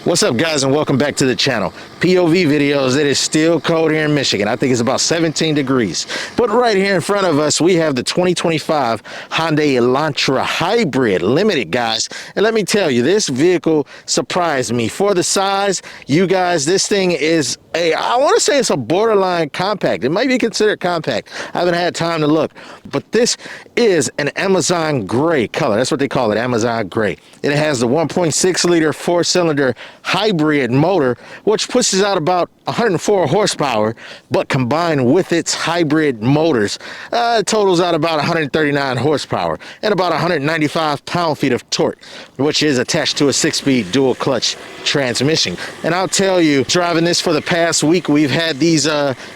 What's up, guys, and welcome back to the channel. POV videos. It is still cold here in Michigan. I think it's about 17 degrees. But right here in front of us, we have the 2025 Hyundai Elantra Hybrid Limited, guys. And let me tell you, this vehicle surprised me. For the size, you guys, this thing is I want to say it's a borderline compact. It might be considered compact. I haven't had time to look. But this is an Amazon gray color. That's what they call it, Amazon gray. It has the 1.6 liter four-cylinder hybrid motor, which pushes out about 104 horsepower, but combined with its hybrid motors, it totals out about 139 horsepower and about 195 pound-feet of torque, which is attached to a 6-speed dual clutch transmission. And I'll tell you, driving this for the past week, we've had these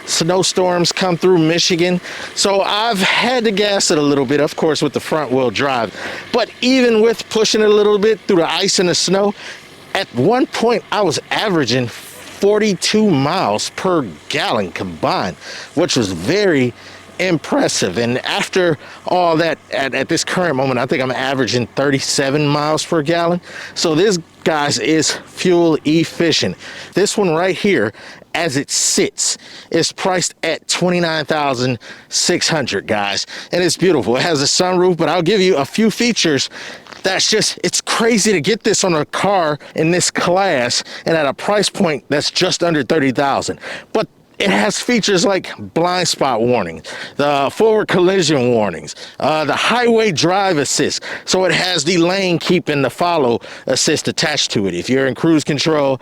snowstorms come through Michigan, so I've had to gas it a little bit, of course, with the front wheel drive. But even with pushing it a little bit through the ice and the snow, at one point I was averaging 42 miles per gallon combined, which was very impressive. And after all that, at this current moment, I think I'm averaging 37 miles per gallon. So this, guys, is fuel efficient. This one right here, as it sits, is priced at $29,600, guys, and it's beautiful. It has a sunroof, but I'll give you a few features. It's crazy to get this on a car in this class and at a price point that's just under $30,000. But it has features like blind spot warning, the forward collision warnings, the highway drive assist. So it has the lane keep and the follow assist attached to it. If you're in cruise control,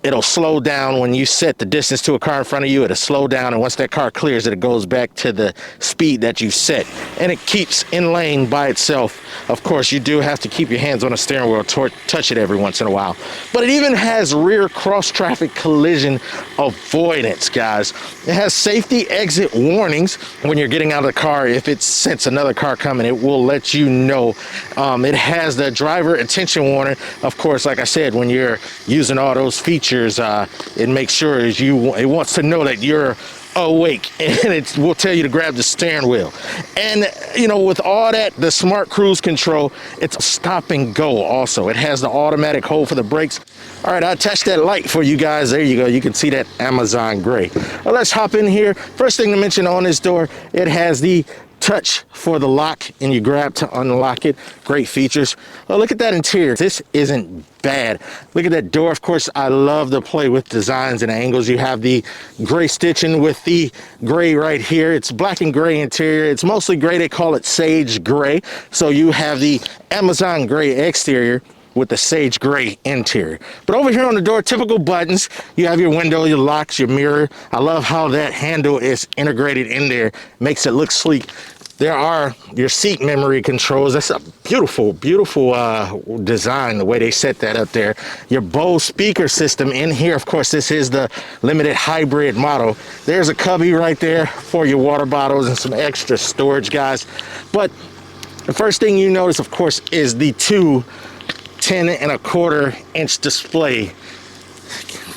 it'll slow down when you set the distance to a car in front of you. It'll slow down, and once that car clears it goes back to the speed that you set, and it keeps in lane by itself. Of course, you do have to keep your hands on the steering wheel, touch it every once in a while. But it even has rear cross traffic collision avoidance, guys. It has safety exit warnings when you're getting out of the car. If it senses another car coming, it will let you know. It has the driver attention warning. Of course, like I said, when you're using all those features, it makes sure it wants to know that you're awake, and it will tell you to grab the steering wheel. And you know, with all that, the smart cruise control, it's stop and go also. It has the automatic hold for the brakes. All right, I attached that light for you guys. There you go. You can see that Amazon gray. Well, let's hop in here. First thing to mention on this door, it has the touch for the lock, and you grab to unlock it. Great features. Well, look at that interior. This isn't bad. Look at that door. Of course, I love to play with designs and angles. You have the gray stitching with the gray right here. It's black and gray interior. It's mostly gray. They call it sage gray. So you have the Amazon gray exterior with the sage gray interior. But over here on the door, typical buttons. You have your window, your locks, your mirror. I love how that handle is integrated in there. Makes it look sleek. There are your seat memory controls. That's a beautiful, beautiful design, the way they set that up there. Your Bose speaker system in here. Of course, this is the limited hybrid model. There's a cubby right there for your water bottles and some extra storage, guys. But the first thing you notice, of course, is the two 10.25-inch display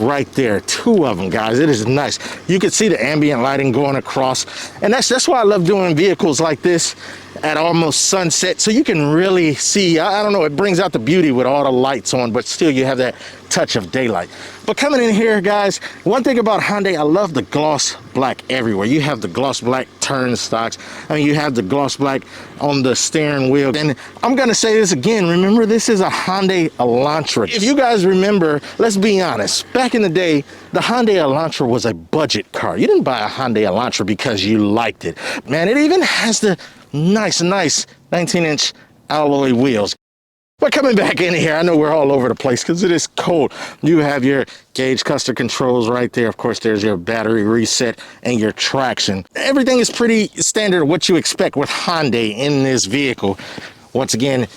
right there. Two of them, guys. It is nice. You can see the ambient lighting going across, and that's why I love doing vehicles like this at almost sunset, so you can really see. I don't know, it brings out the beauty with all the lights on, but still you have that touch of daylight. But coming in here, guys, one thing about Hyundai, I love the gloss black everywhere. You have the gloss black turnstocks. I mean, you have the gloss black on the steering wheel. And I'm gonna say this again, remember, this is a Hyundai Elantra. If you guys remember, let's be honest, back in the day, the Hyundai Elantra was a budget car. You didn't buy a Hyundai Elantra because you liked it. Man, it even has the nice 19-inch alloy wheels. But coming back in here, I know we're all over the place because it is cold. You have your gauge cluster controls right there. Of course, there's your battery reset and your traction. Everything is pretty standard, what you expect with Hyundai in this vehicle. Once again,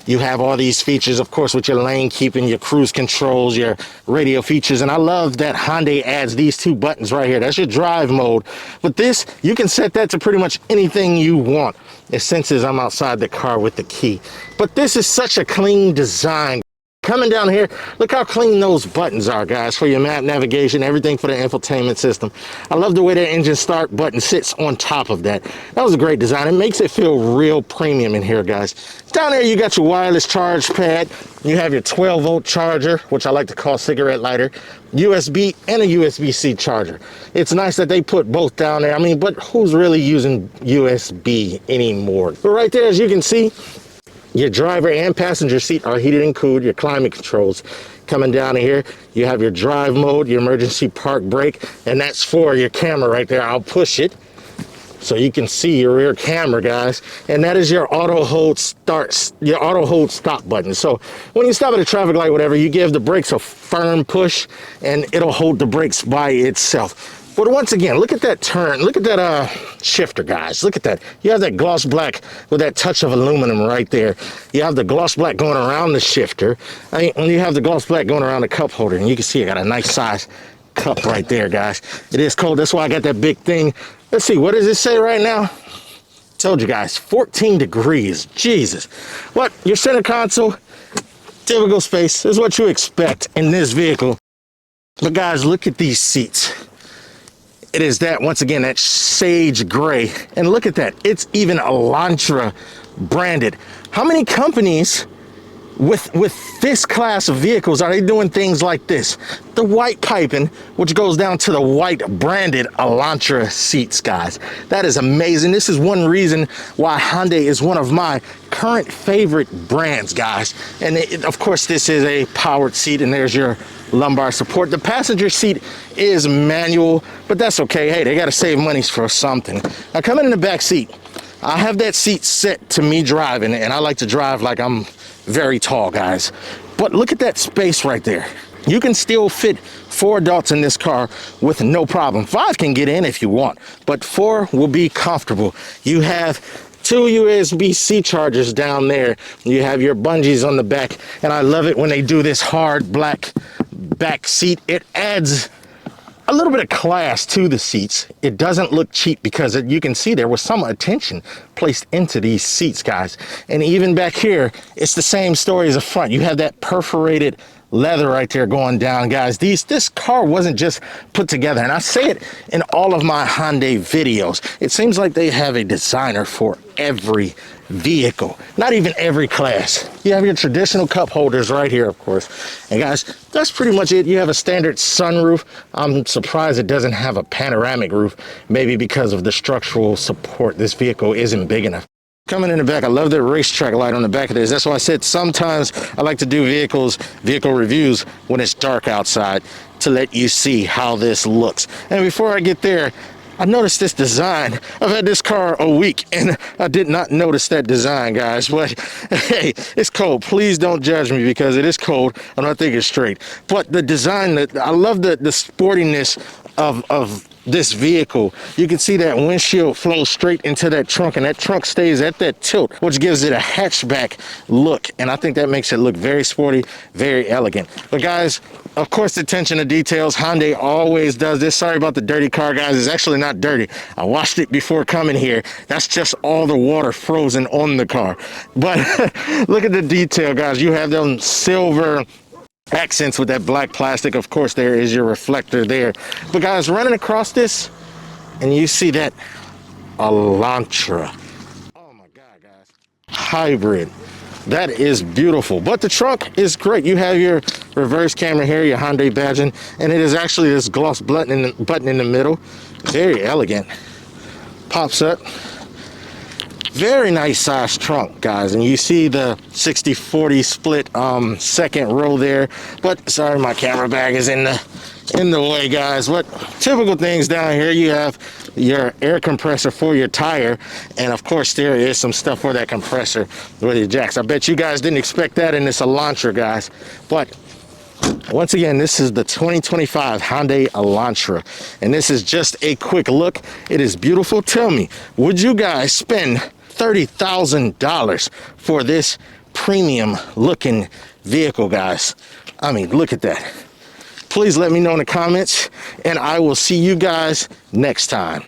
you have all these features, of course, with your lane keeping, your cruise controls, your radio features. And I love that Hyundai adds these two buttons right here. That's your drive mode. But this, you can set that to pretty much anything you want. It senses I'm outside the car with the key. But this is such a clean design. Coming down here, look how clean those buttons are, guys, for your map navigation, everything for the infotainment system. I love the way that engine start button sits on top of that. That was a great design. It makes it feel real premium in here, guys. Down there, you got your wireless charge pad. You have your 12-volt charger, which I like to call cigarette lighter, USB, and a USB-C charger. It's nice that they put both down there. I mean, but who's really using USB anymore? But right there, as you can see, your driver and passenger seat are heated and cooled, your climate controls. Coming down here, you have your drive mode, your emergency park brake, and that's for your camera right there. I'll push it so you can see your rear camera, guys. And that is your auto hold start, your auto hold stop button. So when you stop at a traffic light, whatever, you give the brakes a firm push and it'll hold the brakes by itself. But once again, look at that turn. Look at that shifter, guys. Look at that. You have that gloss black with that touch of aluminum right there. You have the gloss black going around the shifter. And you have the gloss black going around the cup holder. And you can see I got a nice size cup right there, guys. It is cold. That's why I got that big thing. Let's see. What does it say right now? Told you guys, 14 degrees. Jesus. What? Your center console, typical space. This is what you expect in this vehicle. But guys, look at these seats. It is that, once again, that sage gray. And look at that. It's even Elantra branded. How many companies with this class of vehicles are they doing things like this? The white piping, which goes down to the white branded Elantra seats, guys. That is amazing. This is one reason why Hyundai is one of my current favorite brands, guys. And of course, this is a powered seat, and there's your lumbar support. The passenger seat is manual, but that's okay. Hey, they got to save money for something. Now, coming in the back seat, I have that seat set to me driving, and I like to drive like I'm very tall, guys. But look at that space right there. You can still fit 4 adults in this car with no problem. 5 can get in if you want, but 4 will be comfortable. You have 2 USB-C chargers down there. You have your bungees on the back, and I love it when they do this hard black back seat. It adds a little bit of class to the seats. It doesn't look cheap because you can see there was some attention placed into these seats, guys. And even back here, it's the same story as the front. You have that perforated leather right there going down, guys. This car wasn't just put together, and I say it in all of my Hyundai videos. It seems like they have a designer for every vehicle, not even every class. You have your traditional cup holders right here, of course. And guys, that's pretty much it. You have a standard sunroof. I'm surprised it doesn't have a panoramic roof, maybe because of the structural support. This vehicle isn't big enough. Coming in the back, I love the racetrack light on the back of this. That's why I said sometimes I like to do vehicle reviews when it's dark outside to let you see how this looks. And before I get there, I noticed this design. I've had this car a week and I did not notice that design, guys. But hey, it's cold. Please don't judge me because it is cold. I'm not thinking straight. But the design, I love the sportiness of this vehicle. You can see that windshield flows straight into that trunk, and that trunk stays at that tilt, which gives it a hatchback look. And I think that makes it look very sporty, very elegant. But guys, of course, the attention to details. Hyundai always does this. Sorry about the dirty car, guys. It's actually not dirty. I washed it before coming here. That's just all the water frozen on the car. But look at the detail, guys. You have them silver accents with that black plastic. Of course, there is your reflector there. But guys, running across this, and you see that Elantra. Oh my God, guys. Hybrid. That is beautiful. But the trunk is great. You have your reverse camera here, your Hyundai badging, and it is actually this gloss button in the middle. Very elegant. Pops up. Very nice size trunk, guys, and you see the 60-40 split second row there. But sorry, my camera bag is in the way, guys. What typical things down here? You have your air compressor for your tire, and of course there is some stuff for that compressor with your jacks. I bet you guys didn't expect that in this Elantra, guys. But once again, this is the 2025 Hyundai Elantra, and this is just a quick look. It is beautiful. Tell me, would you guys spend $30,000 for this premium looking vehicle, guys? I mean, look at that. Please let me know in the comments, and I will see you guys next time.